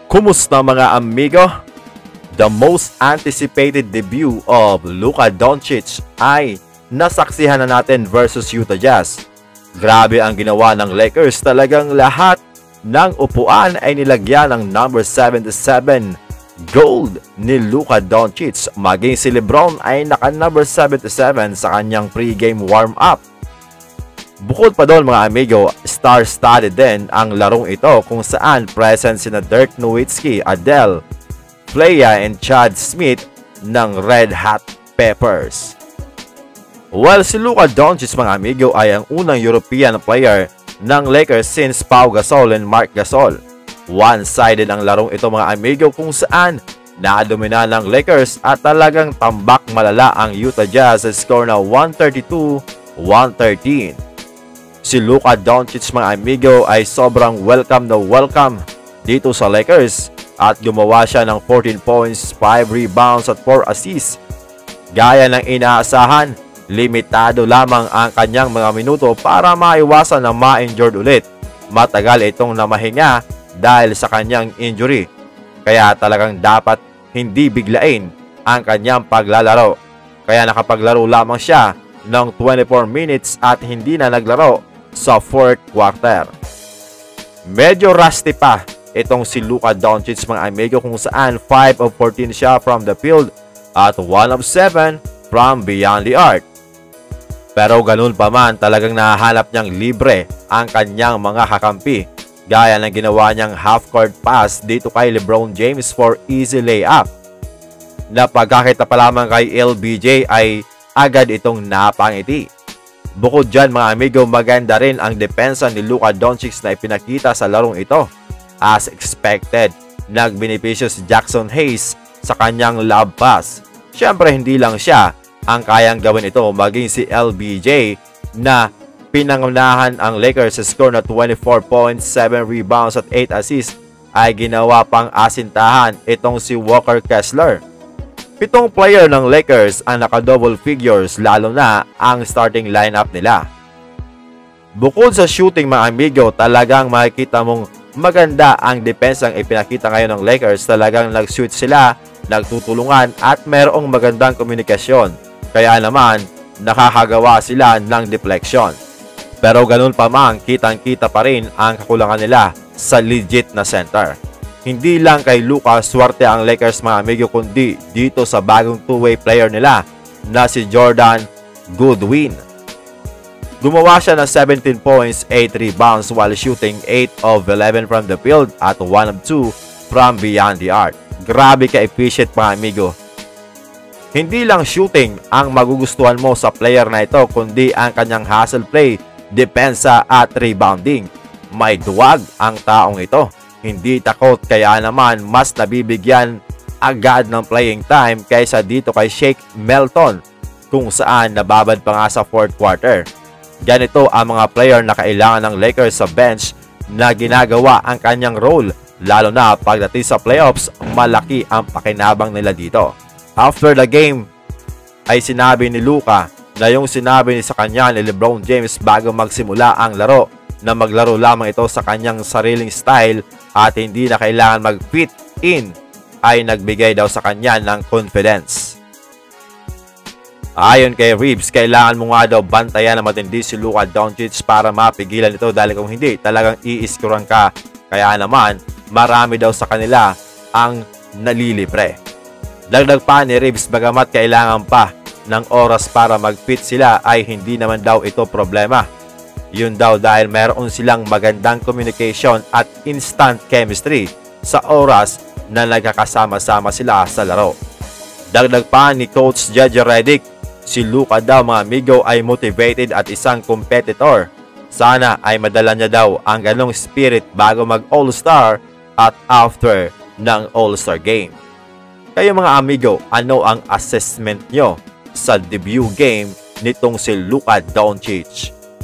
Kumusta mga amigo? The most anticipated debut of Luka Doncic ay nasaksihan na natin versus Utah Jazz. Grabe ang ginawa ng Lakers, talagang lahat ng upuan ay nilagyan ng number 77 gold ni Luka Doncic. Maging si LeBron ay naka number 77 sa kanyang pre-game warm-up. Bukod pa doon mga amigo, star-studded din ang larong ito kung saan present sina Dirk Nowitzki, Adele, Playa and Chad Smith ng Red Hot Peppers. Well, si Luka Doncic mga amigo ay ang unang European player ng Lakers since Pau Gasol and Marc Gasol. One-sided ang larong ito mga amigo kung saan nadomina ng Lakers at talagang tambak malala ang Utah Jazz sa score na 132-113. Si Luka Doncic mga amigo ay sobrang welcome na welcome dito sa Lakers at gumawa siya ng 14 points, 5 rebounds at 4 assists. Gaya ng inaasahan, limitado lamang ang kanyang mga minuto para maiwasan na ma-injured ulit. Matagal itong namahinga dahil sa kanyang injury. Kaya talagang dapat hindi biglain ang kanyang paglalaro. Kaya nakapaglaro lamang siya ng 24 minutes at hindi na naglaro sa 4th quarter. Medyo rusty pa itong si Luka Doncic mga amigo kung saan 5 of 14 siya from the field at 1 of 7 from beyond the arc. Pero ganun pa man, talagang nahahanap niyang libre ang kanyang mga kakampi. Gaya ng ginawa niyang half-court pass dito kay LeBron James for easy layup. Napagkakita pa lamang kay LBJ ay agad itong napangiti. Bukod dyan mga amigo, maganda rin ang depensa ni Luka Doncic na ipinakita sa larong ito. As expected, nagbenepisyo si Jackson Hayes sa kanyang lob pass. Siyempre hindi lang siya ang kayang gawin ito, maging si LBJ na pinangunahan ang Lakers sa score na 24 points, 7 rebounds at 8 assists ay ginawa pang asintahan itong si Walker Kessler. 7 player ng Lakers ang naka-double figures, lalo na ang starting lineup nila. Bukod sa shooting mga amigo, talagang makikita mong maganda ang depensang ipinakita ngayon ng Lakers. Talagang nag-shoot sila, nagtutulungan at mayroong magandang komunikasyon. Kaya naman nakakagawa sila ng deflection. Pero ganun pa man, kitang-kita pa rin ang kakulangan nila sa legit na center. Hindi lang kay Luka swerte ang Lakers mga amigo, kundi dito sa bagong two-way player nila na si Jordan Goodwin. Gumawa siya ng 17 points, 8 rebounds while shooting 8 of 11 from the field at 1 of 2 from beyond the arc. Grabe ka-efficient mga amigo. Hindi lang shooting ang magugustuhan mo sa player na ito, kundi ang kanyang hustle play, depensa at rebounding. May duwag ang taong ito. Hindi takot, kaya naman mas nabibigyan agad ng playing time kaysa dito kay Shake Milton kung saan nababad pa nga sa 4th quarter. Ganito ang mga player na kailangan ng Lakers sa bench na ginagawa ang kanyang role, lalo na pagdating sa playoffs, malaki ang pakinabang nila dito. After the game ay sinabi ni Luka na yung sinabi sa kanya ni LeBron James bago magsimula ang laro na maglaro lamang ito sa kanyang sariling style at hindi na kailangan mag-fit in ay nagbigay daw sa kanya ng confidence. Ayon kay Reeves, kailangan mo nga daw bantayan na matindi si Luka Doncic para mapigilan ito dahil kung hindi talagang iiskuran ka. Kaya naman marami daw sa kanila ang nalilibre. Dagdag pa ni Reeves, bagamat kailangan pa ng oras para mag-fit sila ay hindi naman daw ito problema. Yun daw dahil meron silang magandang communication at instant chemistry sa oras na nagkakasama-sama sila sa laro. Dagdag pa ni Coach JJ Redick, si Luka daw mga amigo ay motivated at isang competitor. Sana ay madala niya daw ang ganong spirit bago mag-All-Star at after ng All-Star game. Kayo mga amigo, ano ang assessment nyo sa debut game nitong si Luka Doncic?